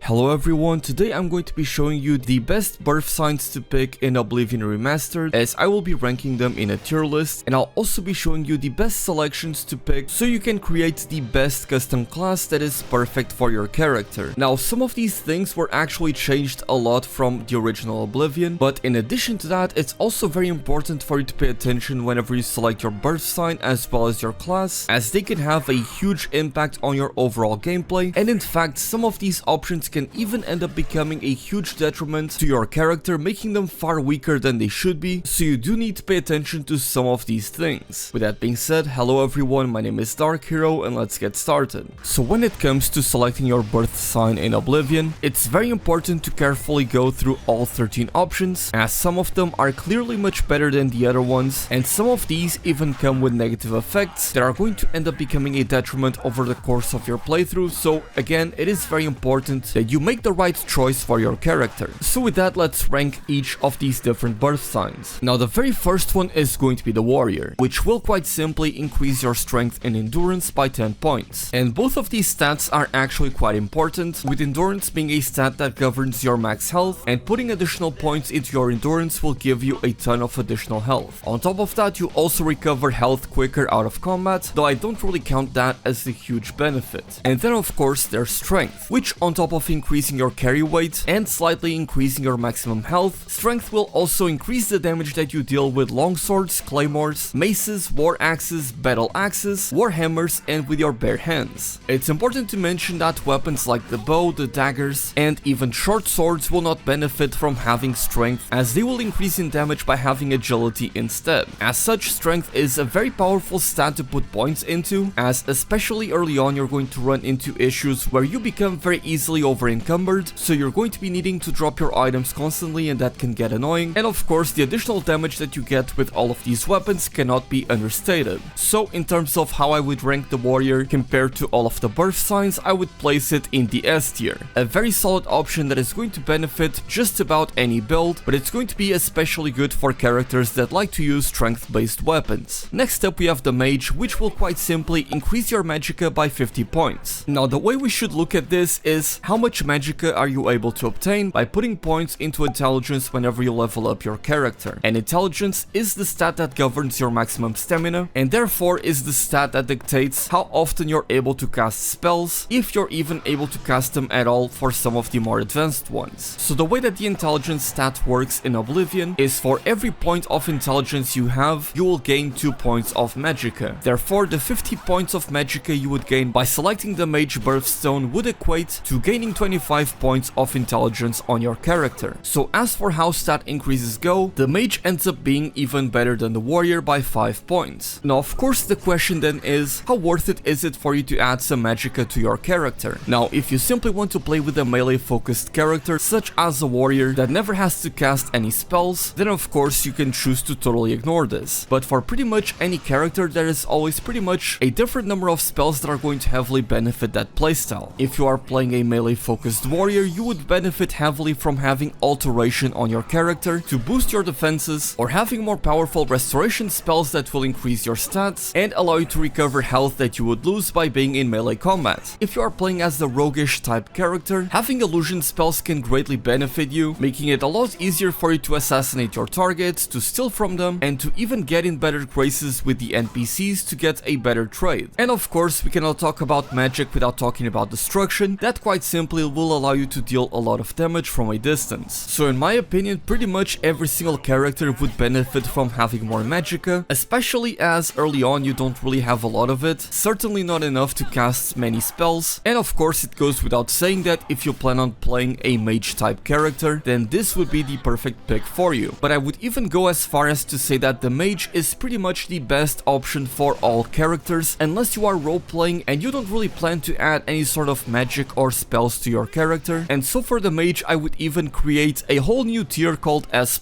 Hello everyone, today I'm going to be showing you the best birth signs to pick in Oblivion Remastered, as I will be ranking them in a tier list, and I'll also be showing you the best selections to pick so you can create the best custom class that is perfect for your character. Now, some of these things were actually changed a lot from the original Oblivion, but in addition to that, it's also very important for you to pay attention whenever you select your birth sign as well as your class, as they can have a huge impact on your overall gameplay, and in fact, some of these options can even end up becoming a huge detriment to your character, making them far weaker than they should be, so you do need to pay attention to some of these things. With that being said, hello everyone, my name is Dark Hero and let's get started. So when it comes to selecting your birth sign in Oblivion, it's very important to carefully go through all 13 options, as some of them are clearly much better than the other ones, and some of these even come with negative effects that are going to end up becoming a detriment over the course of your playthrough. So again, it is very important that you make the right choice for your character. So with that, let's rank each of these different birth signs. Now, the very first one is going to be the warrior, which will quite simply increase your strength and endurance by 10 points. And both of these stats are actually quite important, with endurance being a stat that governs your max health, and putting additional points into your endurance will give you a ton of additional health. On top of that, you also recover health quicker out of combat, though I don't really count that as a huge benefit. And then of course there's strength, which on top of increasing your carry weight and slightly increasing your maximum health, strength will also increase the damage that you deal with longswords, claymores, maces, war axes, battle axes, war hammers, and with your bare hands. It's important to mention that weapons like the bow, the daggers, and even short swords will not benefit from having strength, as they will increase in damage by having agility instead. As such, strength is a very powerful stat to put points into, as especially early on you're going to run into issues where you become very easily over encumbered, so you're going to be needing to drop your items constantly, and that can get annoying. And of course, the additional damage that you get with all of these weapons cannot be understated. So in terms of how I would rank the warrior compared to all of the birth signs, I would place it in the S tier. A very solid option that is going to benefit just about any build, but it's going to be especially good for characters that like to use strength-based weapons. Next up we have the mage, which will quite simply increase your magicka by 50 points. Now, the way we should look at this is how much magicka are you able to obtain by putting points into intelligence whenever you level up your character. And intelligence is the stat that governs your maximum stamina, and therefore is the stat that dictates how often you're able to cast spells, if you're even able to cast them at all for some of the more advanced ones. So the way that the intelligence stat works in Oblivion is for every point of intelligence you have, you will gain 2 points of magicka. Therefore, the 50 points of magicka you would gain by selecting the mage birthstone would equate to gaining 25 points of intelligence on your character. So as for how stat increases go, the mage ends up being even better than the warrior by 5 points. Now, of course, the question then is, how worth it is it for you to add some magicka to your character? Now, if you simply want to play with a melee focused character such as a warrior that never has to cast any spells, then of course you can choose to totally ignore this. But for pretty much any character, there is always pretty much a different number of spells that are going to heavily benefit that playstyle. If you are playing a melee focused warrior, you would benefit heavily from having alteration on your character to boost your defenses, or having more powerful restoration spells that will increase your stats and allow you to recover health that you would lose by being in melee combat. If you are playing as the roguish type character, having illusion spells can greatly benefit you, making it a lot easier for you to assassinate your targets, to steal from them, and to even get in better graces with the NPCs to get a better trade. And of course, we cannot talk about magic without talking about destruction, that quite simply will allow you to deal a lot of damage from a distance. So in my opinion, pretty much every single character would benefit from having more magicka, especially as early on you don't really have a lot of it, certainly not enough to cast many spells. And of course, it goes without saying that if you plan on playing a mage type character, then this would be the perfect pick for you. But I would even go as far as to say that the mage is pretty much the best option for all characters, unless you are role playing and you don't really plan to add any sort of magic or spells to your character. And so for the mage, I would even create a whole new tier called S+,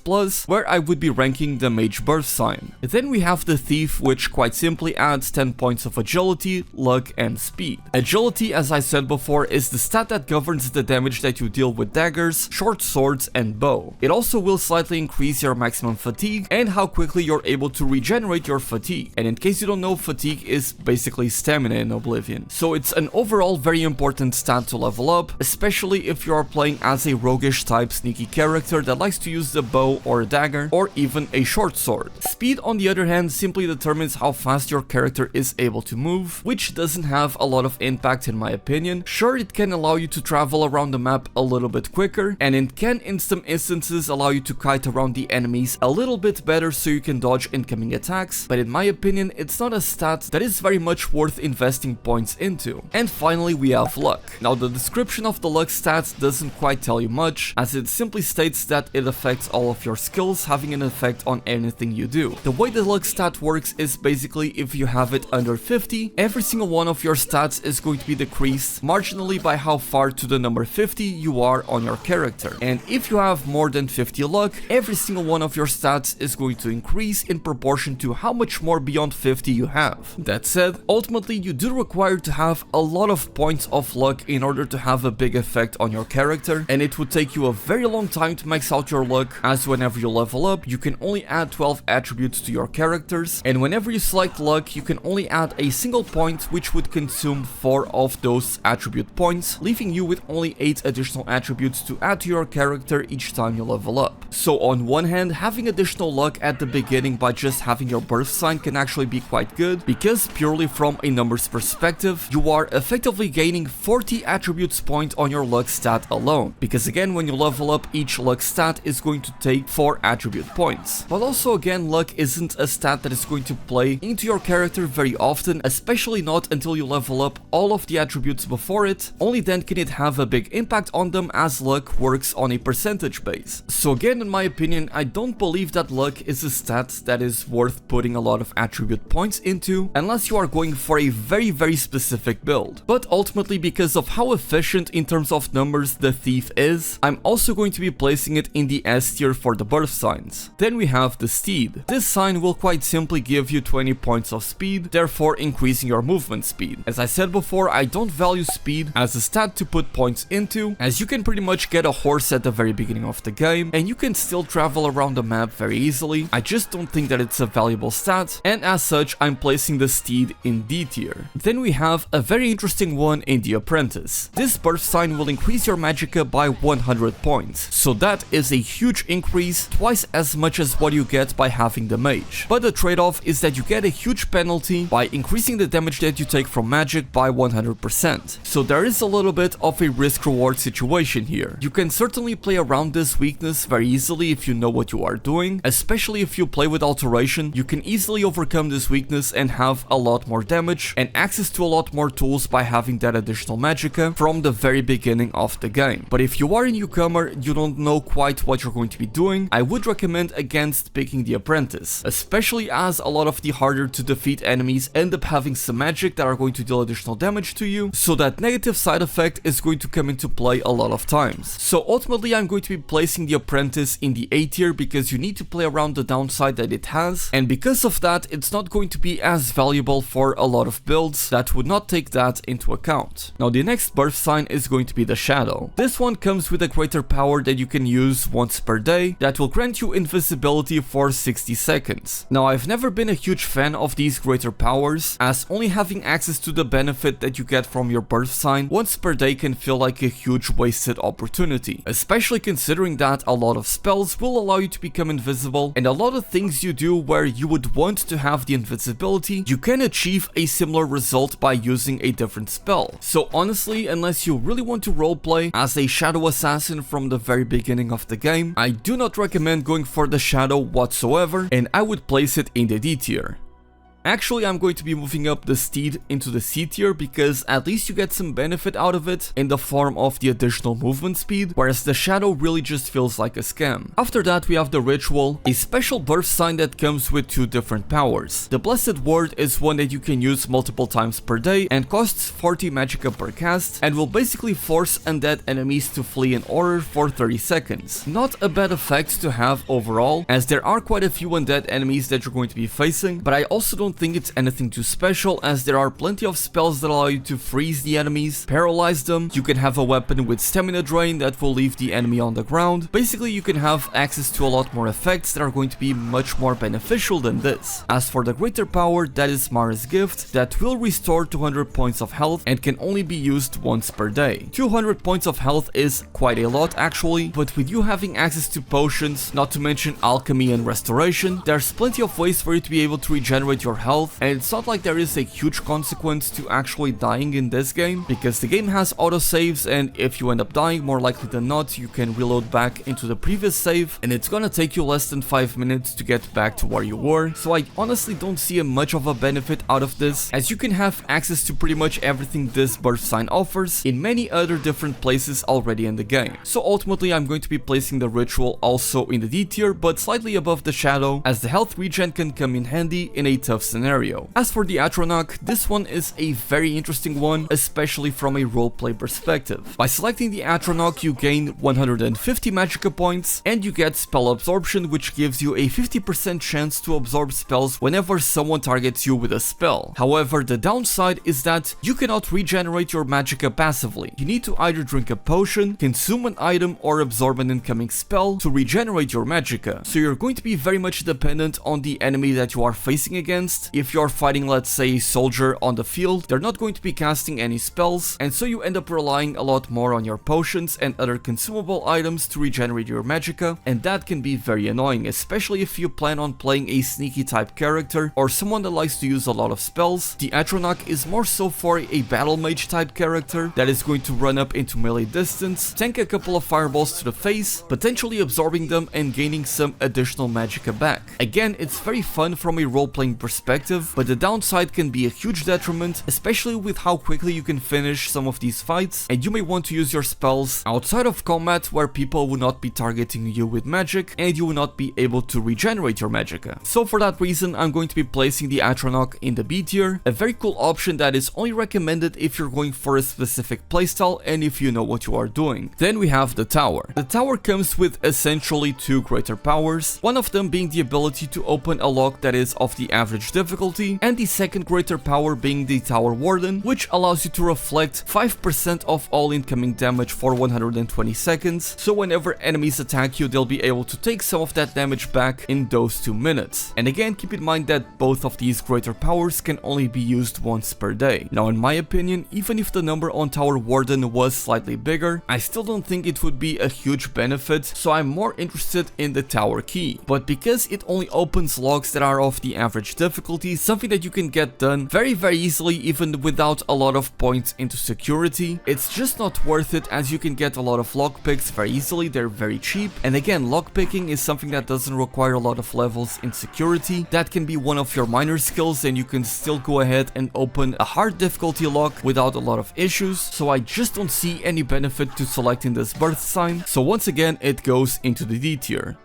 where I would be ranking the mage birth sign. Then we have the thief, which quite simply adds 10 points of agility, luck, and speed. Agility, as I said before, is the stat that governs the damage that you deal with daggers, short swords, and bow. It also will slightly increase your maximum fatigue and how quickly you're able to regenerate your fatigue. And in case you don't know, fatigue is basically stamina in Oblivion. So it's an overall very important stat to level up, up, especially if you are playing as a roguish type sneaky character that likes to use the bow or a dagger, or even a short sword. Speed, on the other hand, simply determines how fast your character is able to move, which doesn't have a lot of impact in my opinion. Sure, it can allow you to travel around the map a little bit quicker, and it can in some instances allow you to kite around the enemies a little bit better so you can dodge incoming attacks, but in my opinion it's not a stat that is very much worth investing points into. And finally we have luck. Now the description of the luck stat doesn't quite tell you much, as it simply states that it affects all of your skills, having an effect on anything you do. The way the luck stat works is basically if you have it under 50, every single one of your stats is going to be decreased marginally by how far to the number 50 you are on your character. And if you have more than 50 luck, every single one of your stats is going to increase in proportion to how much more beyond 50 you have. That said, ultimately you do require to have a lot of points of luck in order to have a big effect on your character, and it would take you a very long time to max out your luck, as whenever you level up you can only add 12 attributes to your characters, and whenever you select luck you can only add a single point, which would consume 4 of those attribute points, leaving you with only 8 additional attributes to add to your character each time you level up. So on one hand, having additional luck at the beginning by just having your birth sign can actually be quite good, because purely from a numbers perspective you are effectively gaining 40 attributes point on your luck stat alone, because again when you level up each luck stat is going to take 4 attribute points. But also again, luck isn't a stat that is going to play into your character very often, especially not until you level up all of the attributes before it. Only then can it have a big impact on them, as luck works on a percentage base. So again, in my opinion, I don't believe that luck is a stat that is worth putting a lot of attribute points into, unless you are going for a very specific build. But ultimately, because of how efficient in terms of numbers the thief is, I'm also going to be placing it in the S tier for the birth signs. Then we have the steed. This sign will quite simply give you 20 points of speed, therefore increasing your movement speed. As I said before, I don't value speed as a stat to put points into, as you can pretty much get a horse at the very beginning of the game and you can still travel around the map very easily. I just don't think that it's a valuable stat, and as such I'm placing the steed in D tier. Then we have a very interesting one in the apprentice. This birth sign will increase your magicka by 100 points, so that is a huge increase, twice as much as what you get by having the mage. But the trade-off is that you get a huge penalty by increasing the damage that you take from magic by 100%. So there is a little bit of a risk-reward situation here. You can certainly play around this weakness very easily if you know what you are doing, especially if you play with alteration. You can easily overcome this weakness and have a lot more damage and access to a lot more tools by having that additional magicka from the very beginning of the game. But if you are a newcomer, you don't know quite what you're going to be doing, I would recommend against picking the apprentice, especially as a lot of the harder to defeat enemies end up having some magic that are going to deal additional damage to you, so that negative side effect is going to come into play a lot of times. So ultimately I'm going to be placing the apprentice in the A tier, because you need to play around the downside that it has, and because of that it's not going to be as valuable for a lot of builds that would not take that into account. Now the next birth sign is going to be the shadow. This one comes with a greater power that you can use once per day that will grant you invisibility for 60 seconds. Now I've never been a huge fan of these greater powers, as only having access to the benefit that you get from your birth sign once per day can feel like a huge wasted opportunity, especially considering that a lot of spells will allow you to become invisible, and a lot of things you do where you would want to have the invisibility, you can achieve a similar result by using a different spell. So honestly, unless you really want to roleplay as a shadow assassin from the very beginning of the game, I do not recommend going for the shadow whatsoever, and I would place it in the D tier. Actually, I'm going to be moving up the steed into the C tier, because at least you get some benefit out of it in the form of the additional movement speed, whereas the shadow really just feels like a scam. After that we have the ritual, a special birth sign that comes with 2 different powers. The blessed word is one that you can use multiple times per day and costs 40 magicka per cast, and will basically force undead enemies to flee in order for 30 seconds. Not a bad effect to have overall, as there are quite a few undead enemies that you're going to be facing, but I also don't don't think it's anything too special, as there are plenty of spells that allow you to freeze the enemies, paralyze them. You can have a weapon with stamina drain that will leave the enemy on the ground. Basically, you can have access to a lot more effects that are going to be much more beneficial than this. As for the greater power, that is Mara's gift, that will restore 200 points of health and can only be used once per day. 200 points of health is quite a lot actually, but with you having access to potions, not to mention alchemy and restoration, there's plenty of ways for you to be able to regenerate your health, and it's not like there is a huge consequence to actually dying in this game, because the game has autosaves, and if you end up dying, more likely than not, you can reload back into the previous save, and it's gonna take you less than 5 minutes to get back to where you were. So I honestly don't see much of a benefit out of this, as you can have access to pretty much everything this birth sign offers in many other different places already in the game. So ultimately I'm going to be placing the ritual also in the D tier, but slightly above the shadow, as the health regen can come in handy in a tough scenario. As for the Atronach, this one is a very interesting one, especially from a roleplay perspective. By selecting the Atronach, you gain 150 magicka points, and you get spell absorption, which gives you a 50% chance to absorb spells whenever someone targets you with a spell. However, the downside is that you cannot regenerate your magicka passively. You need to either drink a potion, consume an item, or absorb an incoming spell to regenerate your magicka. So you're going to be very much dependent on the enemy that you are facing against. If you're fighting, let's say, a soldier on the field, they're not going to be casting any spells, and so you end up relying a lot more on your potions and other consumable items to regenerate your magicka, and that can be very annoying, especially if you plan on playing a sneaky type character or someone that likes to use a lot of spells. The Atronach is more so for a battle mage type character that is going to run up into melee distance, tank a couple of fireballs to the face, potentially absorbing them and gaining some additional magicka back. Again, it's very fun from a role-playing perspective, but the downside can be a huge detriment, especially with how quickly you can finish some of these fights, and you may want to use your spells outside of combat where people will not be targeting you with magic and you will not be able to regenerate your magicka. So for that reason, I'm going to be placing the Atronach in the B tier, a very cool option that is only recommended if you're going for a specific playstyle and if you know what you are doing. Then we have the tower. The tower comes with essentially two greater powers, one of them being the ability to open a lock that is of the average difficulty, and the second greater power being the Tower Warden, which allows you to reflect 5% of all incoming damage for 120 seconds, so whenever enemies attack you, they'll be able to take some of that damage back in those 2 minutes. And again, keep in mind that both of these greater powers can only be used once per day. Now in my opinion, even if the number on Tower Warden was slightly bigger, I still don't think it would be a huge benefit, so I'm more interested in the Tower Key. But because it only opens locks that are of the average difficulty, something that you can get done very easily even without a lot of points into security, it's just not worth it, as you can get a lot of lockpicks very easily, they're very cheap, and again, lockpicking is something that doesn't require a lot of levels in security. That can be one of your minor skills and you can still go ahead and open a hard difficulty lock without a lot of issues, so I just don't see any benefit to selecting this birth sign, so once again it goes into the D tier,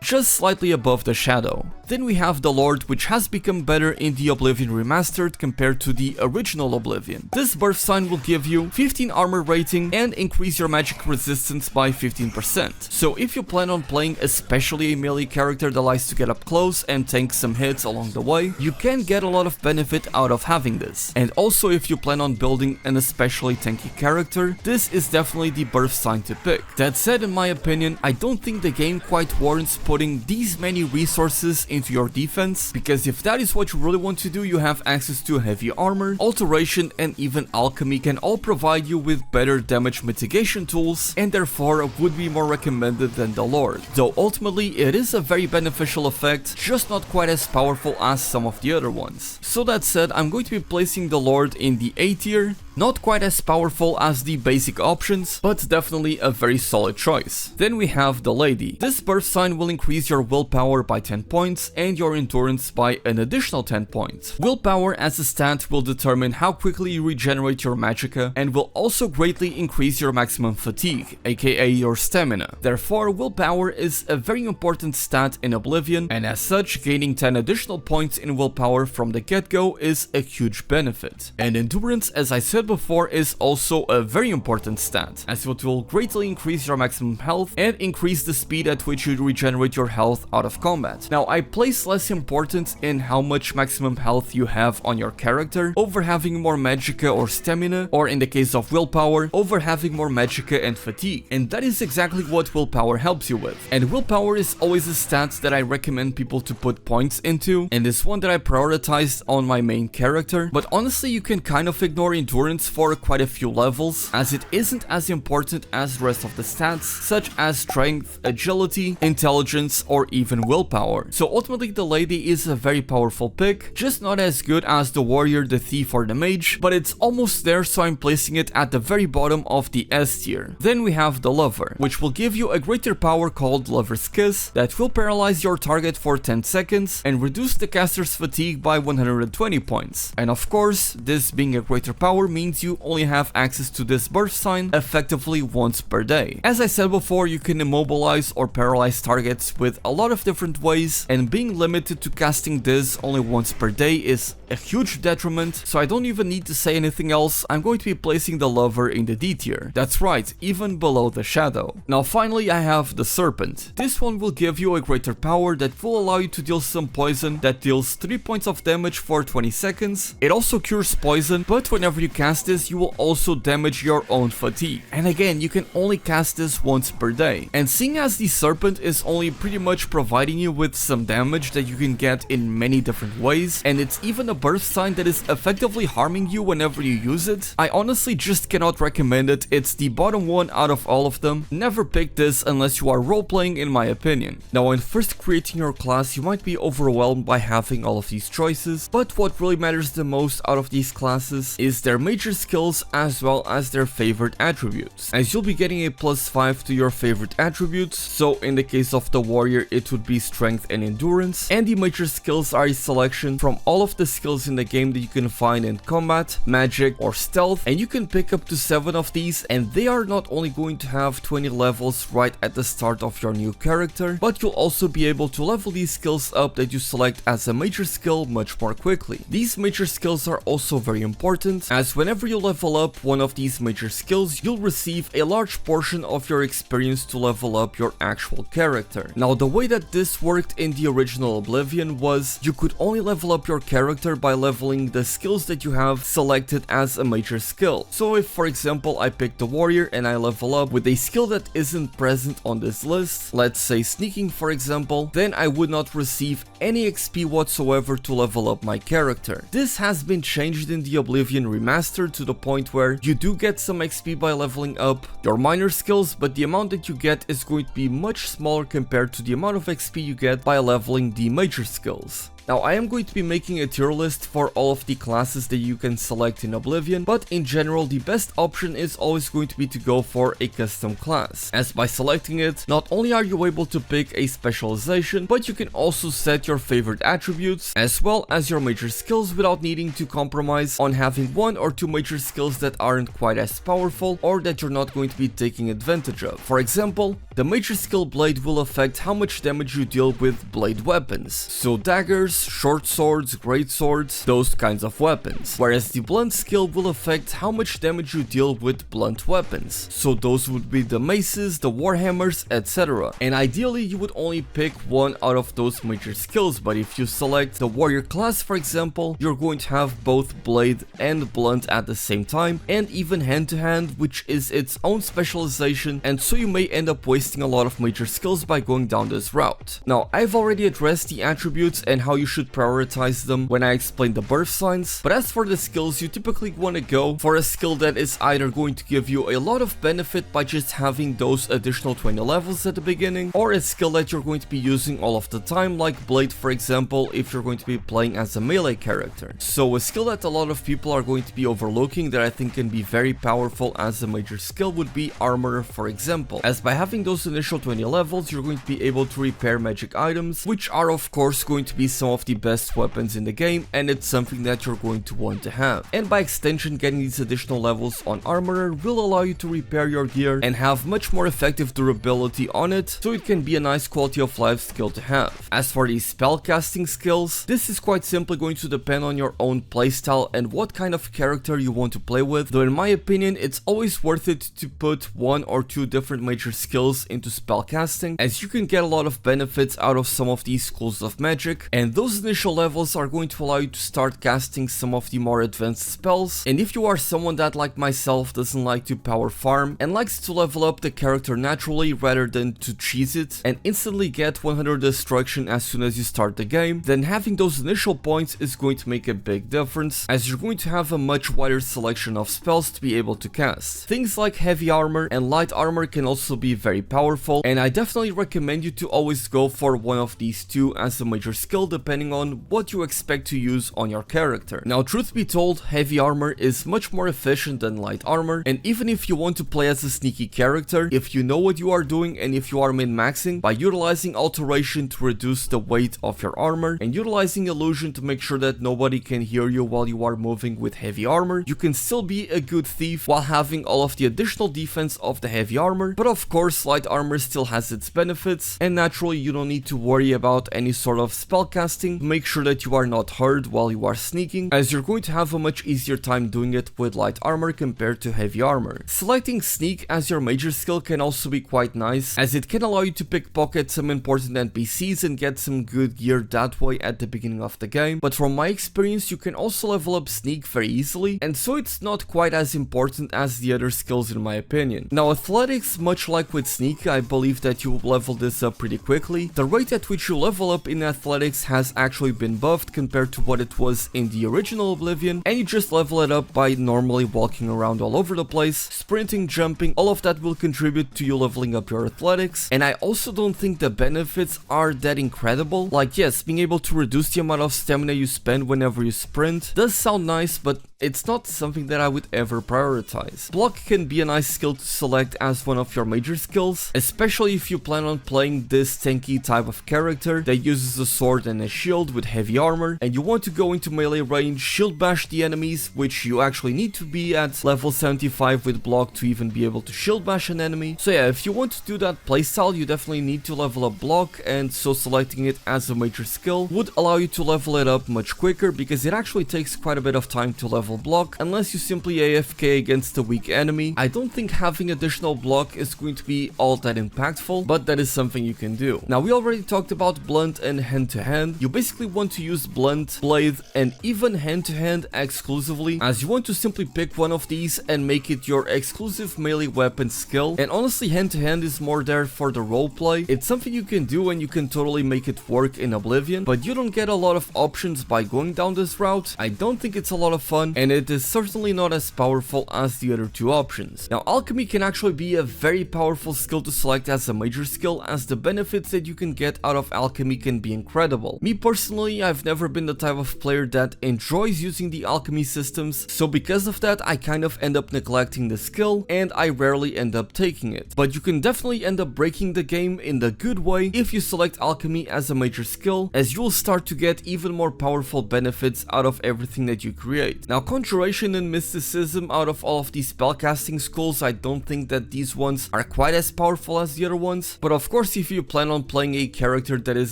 just slightly above the shadow. Then we have the Lord, which has become better in the Oblivion Remastered compared to the original Oblivion. This birth sign will give you 15 armor rating and increase your magic resistance by 15%. So if you plan on playing especially a melee character that likes to get up close and tank some hits along the way, you can get a lot of benefit out of having this. And also if you plan on building an especially tanky character, this is definitely the birth sign to pick. That said, in my opinion, I don't think the game quite warrants putting these many resources into your defense, because if that is what you really want to do, you have access to heavy armor, alteration, and even alchemy can all provide you with better damage mitigation tools, and therefore would be more recommended than the Lord. Though ultimately it is a very beneficial effect, just not quite as powerful as some of the other ones. So that said, I'm going to be placing the Lord in the A tier. Not quite as powerful as the basic options, but definitely a very solid choice. Then we have the Lady. This birth sign will increase your willpower by 10 points and your endurance by an additional 10 points. Willpower as a stat will determine how quickly you regenerate your magicka and will also greatly increase your maximum fatigue, aka your stamina. Therefore, willpower is a very important stat in Oblivion, and as such, gaining 10 additional points in willpower from the get-go is a huge benefit. And endurance, as I said said before, is also a very important stat, as it will greatly increase your maximum health and increase the speed at which you regenerate your health out of combat. Now, I place less importance in how much maximum health you have on your character over having more magicka or stamina, or in the case of willpower, over having more magicka and fatigue. And that is exactly what willpower helps you with. And willpower is always a stat that I recommend people to put points into, and is one that I prioritized on my main character. But honestly, you can kind of ignore endurance for quite a few levels, as it isn't as important as the rest of the stats, such as strength, agility, intelligence, or even willpower. So ultimately, the lady is a very powerful pick, just not as good as the warrior, the thief, or the mage, but it's almost there, so I'm placing it at the very bottom of the S tier. Then we have the lover, which will give you a greater power called Lover's Kiss that will paralyze your target for 10 seconds and reduce the caster's fatigue by 120 points. And of course, this being a greater power means you only have access to this birth sign effectively once per day. As I said before, you can immobilize or paralyze targets with a lot of different ways, and being limited to casting this only once per day is a huge detriment, so I don't even need to say anything else. I'm going to be placing the lover in the D tier. That's right, even below the shadow. Now finally, I have the serpent. This one will give you a greater power that will allow you to deal some poison that deals 3 points of damage for 20 seconds. It also cures poison, but whenever you cast this, you will also damage your own fatigue. And again, you can only cast this once per day. And seeing as the serpent is only pretty much providing you with some damage that you can get in many different ways, and it's even a birth sign that is effectively harming you whenever you use it, I honestly just cannot recommend it. It's the bottom one out of all of them. Never pick this unless you are roleplaying, in my opinion. Now, when first creating your class, you might be overwhelmed by having all of these choices, but what really matters the most out of these classes is their major skills as well as their favorite attributes, as you'll be getting a +5 to your favorite attributes. So in the case of the warrior, it would be strength and endurance, and the major skills are a selection from all of the skills in the game that you can find in combat, magic, or stealth, and you can pick up to 7 of these, and they are not only going to have 20 levels right at the start of your new character, but you'll also be able to level these skills up that you select as a major skill much more quickly. These major skills are also very important, as whenever you level up one of these major skills, you'll receive a large portion of your experience to level up your actual character. Now, the way that this worked in the original Oblivion was you could only level up your character by leveling the skills that you have selected as a major skill. So if, for example, I pick the warrior and I level up with a skill that isn't present on this list, let's say sneaking for example, then I would not receive any XP whatsoever to level up my character. This has been changed in the Oblivion Remastered to the point where you do get some XP by leveling up your minor skills, but the amount that you get is going to be much smaller compared to the amount of XP you get by leveling the major skills. Now, I am going to be making a tier list for all of the classes that you can select in Oblivion, but in general, the best option is always going to be to go for a custom class, as by selecting it, not only are you able to pick a specialization, but you can also set your favorite attributes, as well as your major skills without needing to compromise on having 1 or 2 major skills that aren't quite as powerful or that you're not going to be taking advantage of. For example, the major skill blade will affect how much damage you deal with blade weapons, so daggers, short swords, great swords, those kinds of weapons, whereas the blunt skill will affect how much damage you deal with blunt weapons, so those would be the maces, the warhammers, etc. And ideally you would only pick one out of those major skills, but if you select the warrior class for example, you're going to have both blade and blunt at the same time, and even hand to hand, which is its own specialization, and so you may end up wasting a lot of major skills by going down this route. Now, I've already addressed the attributes and how you should prioritize them when I explained the birth signs, but as for the skills, you typically want to go for a skill that is either going to give you a lot of benefit by just having those additional 20 levels at the beginning, or a skill that you're going to be using all of the time, like blade for example, if you're going to be playing as a melee character. So a skill that a lot of people are going to be overlooking that I think can be very powerful as a major skill would be armor for example, as by having those initial 20 levels, you're going to be able to repair magic items, which are of course going to be some of the best weapons in the game, and it's something that you're going to want to have. And by extension, getting these additional levels on Armorer will allow you to repair your gear and have much more effective durability on it, so it can be a nice quality of life skill to have. As for the spellcasting skills, this is quite simply going to depend on your own playstyle and what kind of character you want to play with, though in my opinion it's always worth it to put 1 or 2 different major skills into spellcasting, as you can get a lot of benefits out of some of these schools of magic, and those initial levels are going to allow you to start casting some of the more advanced spells. And if you are someone that, like myself, doesn't like to power farm and likes to level up the character naturally rather than to cheese it and instantly get 100 destruction as soon as you start the game, then having those initial points is going to make a big difference, as you're going to have a much wider selection of spells to be able to cast. Things like heavy armor and light armor can also be very powerful, and I definitely recommend you to always go for one of these two as a major skill depending on what you expect to use on your character. Now, truth be told, heavy armor is much more efficient than light armor, and even if you want to play as a sneaky character, if you know what you are doing and if you are min-maxing, by utilizing alteration to reduce the weight of your armor and utilizing illusion to make sure that nobody can hear you while you are moving with heavy armor, you can still be a good thief while having all of the additional defense of the heavy armor. But of course, light armor still has its benefits, and naturally you don't need to worry about any sort of spellcasting to make sure that you are not hurt while you are sneaking, as you're going to have a much easier time doing it with light armor compared to heavy armor. Selecting sneak as your major skill can also be quite nice, as it can allow you to pickpocket some important NPCs and get some good gear that way at the beginning of the game. But from my experience, you can also level up sneak very easily, and so it's not quite as important as the other skills in my opinion. Now, athletics, much like with sneak, I believe that you will level this up pretty quickly. The rate at which you level up in athletics has actually been buffed compared to what it was in the original Oblivion, and you just level it up by normally walking around all over the place, sprinting, jumping. All of that will contribute to you leveling up your athletics, and I also don't think the benefits are that incredible. Like, yes, being able to reduce the amount of stamina you spend whenever you sprint does sound nice, but it's not something that I would ever prioritize. Block can be a nice skill to select as one of your major skills, especially if you plan on playing this tanky type of character that uses a sword and a shield with heavy armor, and you want to go into melee range, shield bash the enemies, which you actually need to be at level 75 with block to even be able to shield bash an enemy. So yeah, if you want to do that playstyle, you definitely need to level up block, and so selecting it as a major skill would allow you to level it up much quicker, because it actually takes quite a bit of time to level block unless you simply AFK against a weak enemy. I don't think having additional block is going to be all that impactful, but that is something you can do. Now, we already talked about blunt and hand-to-hand. You basically want to use blunt, blade, and even hand-to-hand exclusively, as you want to simply pick one of these and make it your exclusive melee weapon skill. And honestly, hand-to-hand is more there for the roleplay. It's something you can do and you can totally make it work in Oblivion, but you don't get a lot of options by going down this route. I don't think it's a lot of fun, and it is certainly not as powerful as the other two options. Now, alchemy can actually be a very powerful skill to select as a major skill, as the benefits that you can get out of alchemy can be incredible. Me personally, I've never been the type of player that enjoys using the alchemy systems, so because of that I kind of end up neglecting the skill and I rarely end up taking it. But you can definitely end up breaking the game in the good way if you select alchemy as a major skill, as you will start to get even more powerful benefits out of everything that you create. Now, conjuration and mysticism, out of all of these spellcasting schools, I don't think that these ones are quite as powerful as the other ones, but of course if you plan on playing a character that is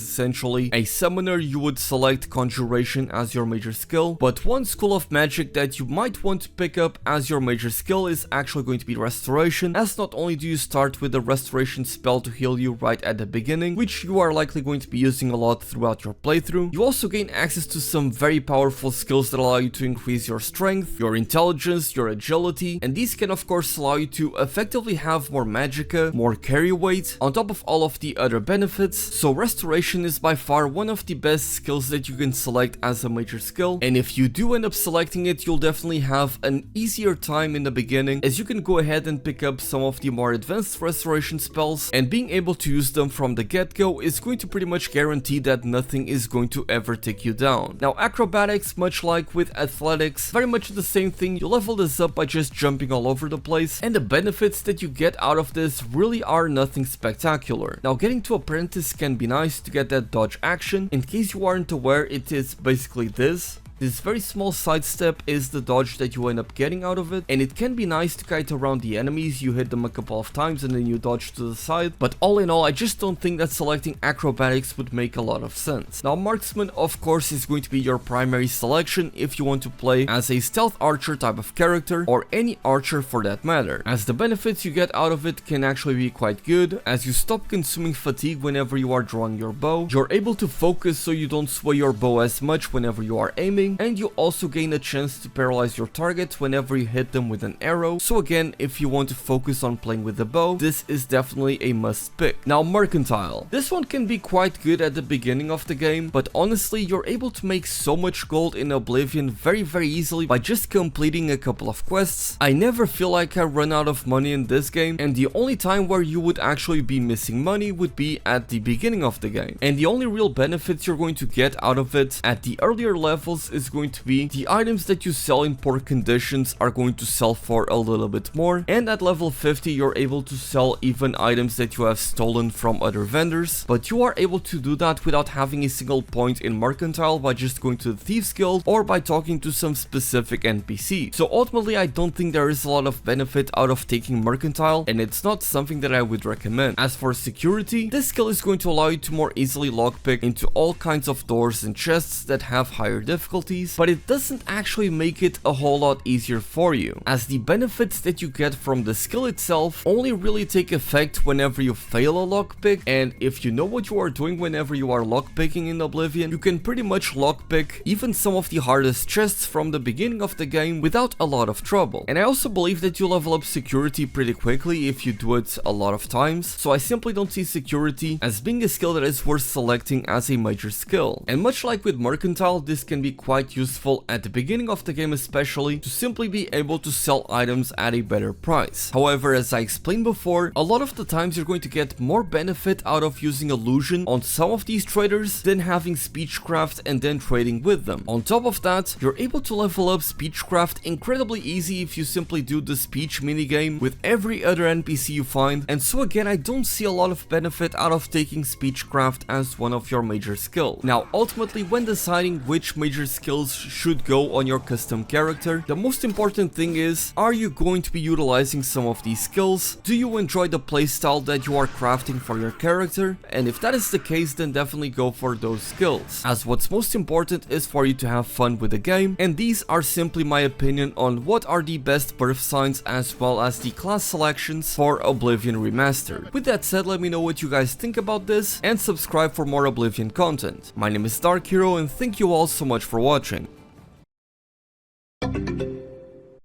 essentially a summoner, you would select conjuration as your major skill. But one school of magic that you might want to pick up as your major skill is actually going to be restoration, as not only do you start with a restoration spell to heal you right at the beginning, which you are likely going to be using a lot throughout your playthrough, you also gain access to some very powerful skills that allow you to increase your strength, your intelligence, your agility, and these can of course allow you to effectively have more magicka, more carry weight, on top of all of the other benefits. So restoration is by far one of the best skills that you can select as a major skill, and if you do end up selecting it, you'll definitely have an easier time in the beginning, as you can go ahead and pick up some of the more advanced restoration spells, and being able to use them from the get-go is going to pretty much guarantee that nothing is going to ever take you down. Now, acrobatics, much like with athletics, very much the same thing. You level this up by just jumping all over the place, and the benefits that you get out of this really are nothing spectacular. Now, getting to apprentice can be nice to get that dodge action in case you aren't aware, it is basically this. This very small sidestep is the dodge that you end up getting out of it, and it can be nice to kite around the enemies. You hit them a couple of times and then you dodge to the side, but all in all, I just don't think that selecting acrobatics would make a lot of sense. Now, marksman of course is going to be your primary selection if you want to play as a stealth archer type of character, or any archer for that matter, as the benefits you get out of it can actually be quite good, as you stop consuming fatigue whenever you are drawing your bow, you're able to focus so you don't sway your bow as much whenever you are aiming, and you also gain a chance to paralyze your target whenever you hit them with an arrow. So again, if you want to focus on playing with the bow, this is definitely a must pick. Now, mercantile. This one can be quite good at the beginning of the game, but honestly, you're able to make so much gold in Oblivion very easily by just completing a couple of quests. I never feel like I run out of money in this game, and the only time where you would actually be missing money would be at the beginning of the game. And the only real benefits you're going to get out of it at the earlier levels is going to be the items that you sell in poor conditions are going to sell for a little bit more, and at level 50 you're able to sell even items that you have stolen from other vendors, but you are able to do that without having a single point in mercantile by just going to the Thieves Guild or by talking to some specific NPC. So ultimately, I don't think there is a lot of benefit out of taking mercantile, and it's not something that I would recommend. As for security, this skill is going to allow you to more easily lockpick into all kinds of doors and chests that have higher difficulties, but it doesn't actually make it a whole lot easier for you, as the benefits that you get from the skill itself only really take effect whenever you fail a lockpick, and if you know what you are doing whenever you are lockpicking in Oblivion, you can pretty much lockpick even some of the hardest chests from the beginning of the game without a lot of trouble. And I also believe that you level up security pretty quickly if you do it a lot of times, so I simply don't see security as being a skill that is worth selecting as a major skill. And much like with mercantile, this can be quite useful at the beginning of the game, especially to simply be able to sell items at a better price. However, as I explained before, a lot of the times you're going to get more benefit out of using illusion on some of these traders than having speechcraft and then trading with them. On top of that, you're able to level up speechcraft incredibly easy if you simply do the speech minigame with every other NPC you find, and so again, I don't see a lot of benefit out of taking speechcraft as one of your major skills. Now, ultimately, when deciding which major skills should go on your custom character, the most important thing is, are you going to be utilizing some of these skills? Do you enjoy the playstyle that you are crafting for your character? And if that is the case, then definitely go for those skills, as what's most important is for you to have fun with the game, and these are simply my opinion on what are the best birth signs as well as the class selections for Oblivion Remastered. With that said, let me know what you guys think about this, and subscribe for more Oblivion content. My name is Dark Hero, and thank you all so much for watching.